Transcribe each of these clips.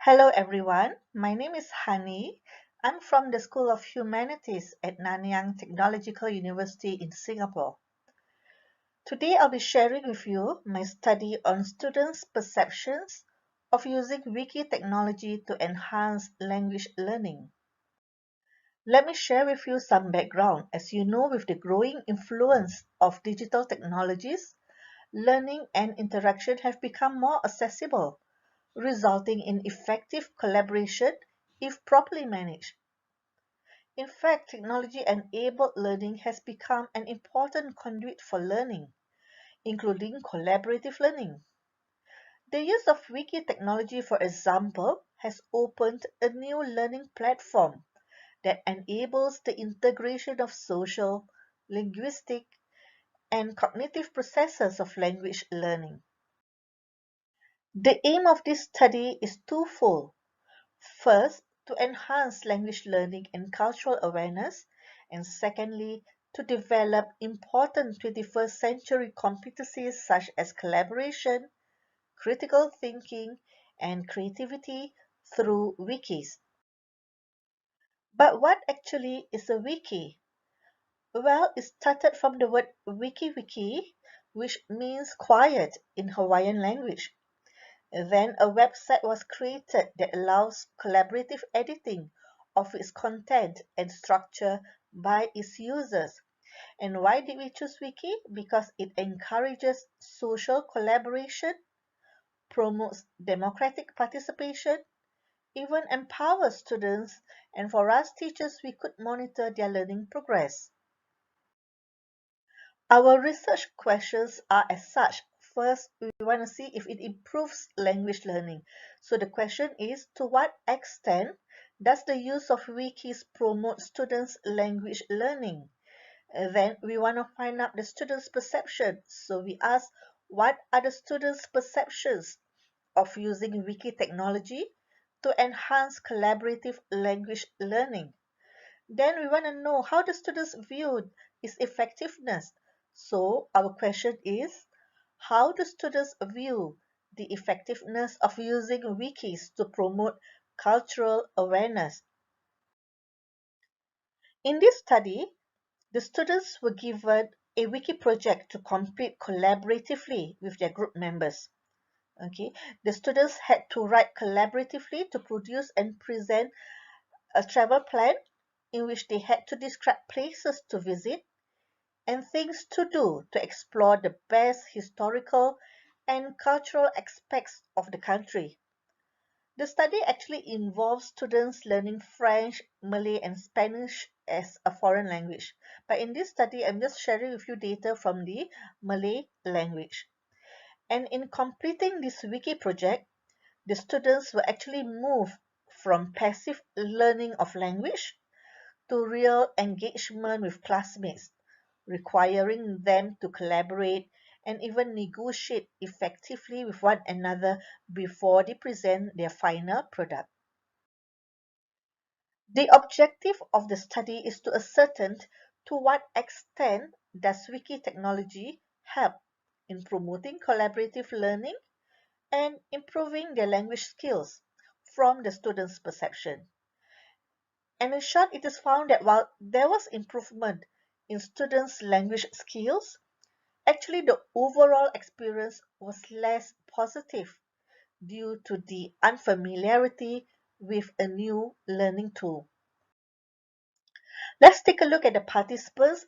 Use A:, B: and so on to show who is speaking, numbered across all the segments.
A: Hello everyone, my name is Hani. I'm from the School of Humanities at Nanyang Technological University in Singapore. Today I'll be sharing with you my study on students' perceptions of using Wiki technology to enhance language learning. Let me share with you some background. As you know, with the growing influence of digital technologies, learning and interaction have become more accessible, resulting in effective collaboration if properly managed. In fact, technology-enabled learning has become an important conduit for learning, including collaborative learning. The use of Wiki technology, for example, has opened a new learning platform that enables the integration of social, linguistic, and cognitive processes of language learning. The aim of this study is twofold. First, to enhance language learning and cultural awareness, and secondly, to develop important 21st century competencies such as collaboration, critical thinking, and creativity through wikis. But what actually is a wiki? Well, it started from the word wiki, which means quiet in Hawaiian language. Then a website was created that allows collaborative editing of its content and structure by its users. And why did we choose Wiki? Because it encourages social collaboration, promotes democratic participation, even empowers students, and for us teachers, we could monitor their learning progress. Our research questions are as such. First, we want to see if it improves language learning. So the question is, to what extent does the use of wikis promote students' language learning? Then we want to find out the students' perception. So we ask, what are the students' perceptions of using wiki technology to enhance collaborative language learning? Then we want to know how the students viewed its effectiveness. So our question is, how do students view the effectiveness of using wikis to promote cultural awareness? In this study, the students were given a wiki project to complete collaboratively with their group members. Okay, the students had to write collaboratively to produce and present a travel plan in which they had to describe places to visit and things to do to explore the best historical and cultural aspects of the country. The study actually involves students learning French, Malay, and Spanish as a foreign language. But in this study, I'm just sharing with you data from the Malay language. And in completing this wiki project, the students will actually move from passive learning of language to real engagement with classmates, requiring them to collaborate and even negotiate effectively with one another before they present their final product. The objective of the study is to ascertain to what extent does wiki technology help in promoting collaborative learning and improving their language skills from the students' perception. And in short, it is found that while there was improvement in students' language skills, actually the overall experience was less positive due to the unfamiliarity with a new learning tool. Let's take a look at the participants.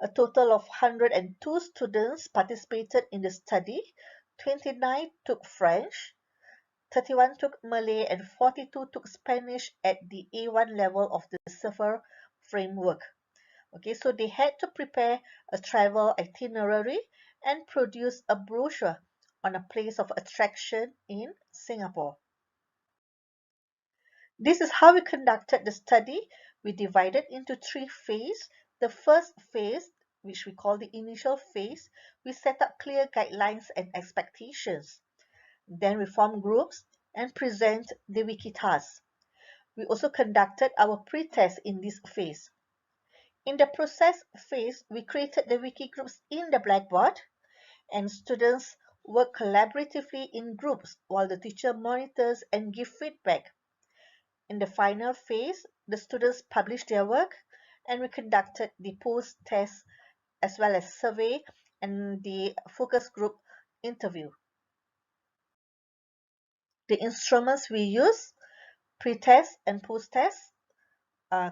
A: A total of 102 students participated in the study. 29 took French, 31 took Malay, and 42 took Spanish at the A1 level of the SIFR framework. Okay, so they had to prepare a travel itinerary and produce a brochure on a place of attraction in Singapore. This is how we conducted the study. We divided into three phases. The first phase, which we call the initial phase, we set up clear guidelines and expectations. Then we formed groups and present the wiki tasks. We also conducted our pre-test in this phase. In the process phase, we created the wiki groups in the Blackboard and students work collaboratively in groups while the teacher monitors and gives feedback. In the final phase, the students published their work and we conducted the post-test as well as survey and the focus group interview. The instruments we use, pre-test and post-test,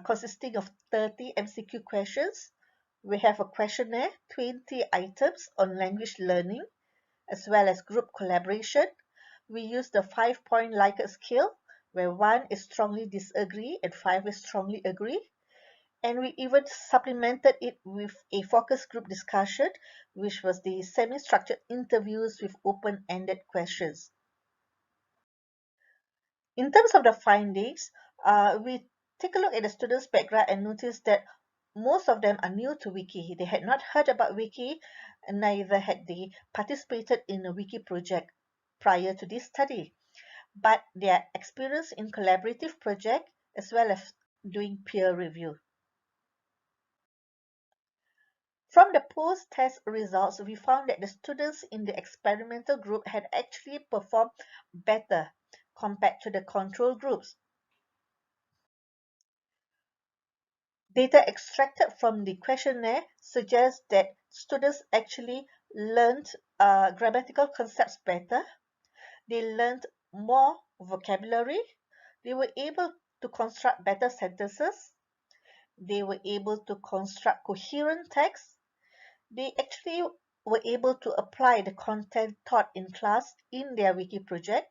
A: consisting of 30 MCQ questions. We have a questionnaire, 20 items on language learning, as well as group collaboration. We use the 5-point Likert scale, where 1 is strongly disagree and 5 is strongly agree. And we even supplemented it with a focus group discussion, which was the semi-structured interviews with open-ended questions. In terms of the findings, we take a look at the students' background and notice that most of them are new to Wiki. They had not heard about Wiki, and neither had they participated in a Wiki project prior to this study. But their experience in collaborative project as well as doing peer review. From the post-test results, we found that the students in the experimental group had actually performed better compared to the control groups. Data extracted from the questionnaire suggests that students actually learned grammatical concepts better. They learned more vocabulary. They were able to construct better sentences. They were able to construct coherent text. They actually were able to apply the content taught in class in their Wiki project.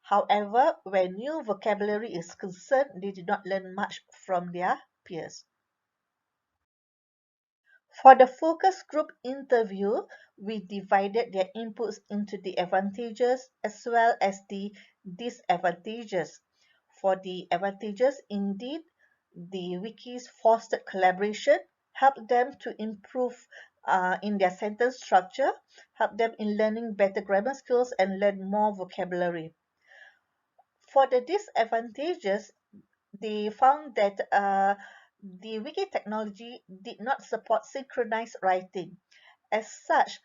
A: However, when new vocabulary is concerned, they did not learn much from their peers. For the focus group interview, we divided their inputs into the advantages as well as the disadvantages. For the advantages, indeed, the wikis fostered collaboration, helped them to improve in their sentence structure, helped them in learning better grammar skills and learn more vocabulary. For the disadvantages, they found that the wiki technology did not support synchronized writing. As such,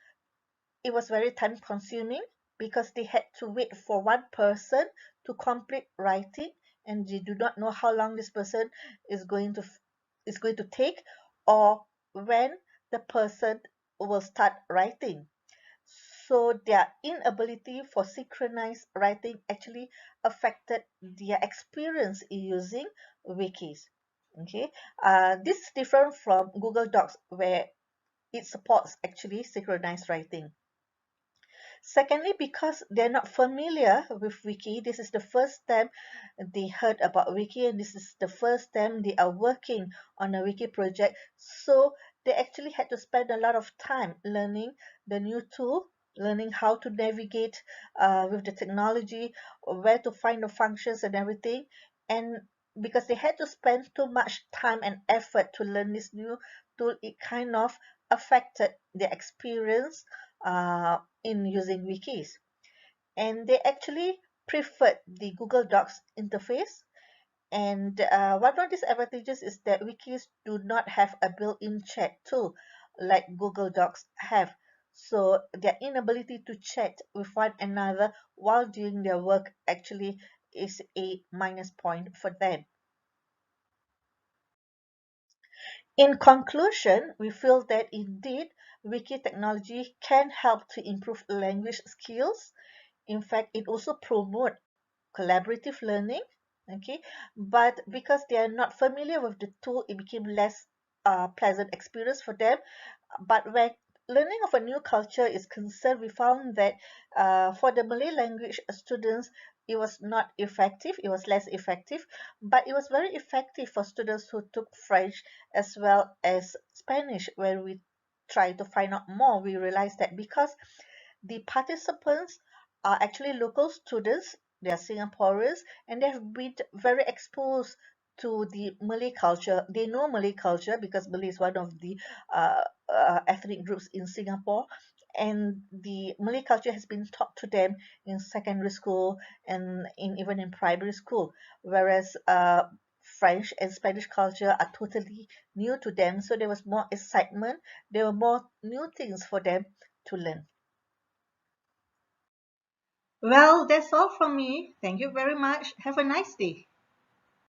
A: it was very time consuming because they had to wait for one person to complete writing and they do not know how long this person is going to take or when the person will start writing. So their inability for synchronized writing actually affected their experience in using wikis. Okay, this is different from Google Docs where it supports actually synchronized writing. Secondly, because they're not familiar with Wiki, this is the first time they heard about Wiki and this is the first time they are working on a Wiki project. So they actually had to spend a lot of time learning the new tool, learning how to navigate with the technology, where to find the functions and everything. And because they had to spend too much time and effort to learn this new tool, it kind of affected their experience in using wikis. And they actually preferred the Google Docs interface. And one of these advantages is that wikis do not have a built-in chat tool like Google Docs have. So their inability to chat with one another while doing their work actually is a minus point for them. In conclusion, we feel that indeed wiki technology can help to improve language skills. In fact, it also promotes collaborative learning. Okay, but because they are not familiar with the tool, it became less pleasant experience for them. But when learning of a new culture is concerned, we found that for the Malay language students, it was not effective, it was less effective, but it was very effective for students who took French as well as Spanish. When we try to find out more, we realized that because the participants are actually local students, they are Singaporeans, and they have been very exposed to the Malay culture. They know Malay culture because Malay is one of the ethnic groups in Singapore, and the Malay culture has been taught to them in secondary school and even in primary school, whereas French and Spanish culture are totally new to them. So there was more excitement. There were more new things for them to learn. Well, that's all from me. Thank you very much. Have a nice day.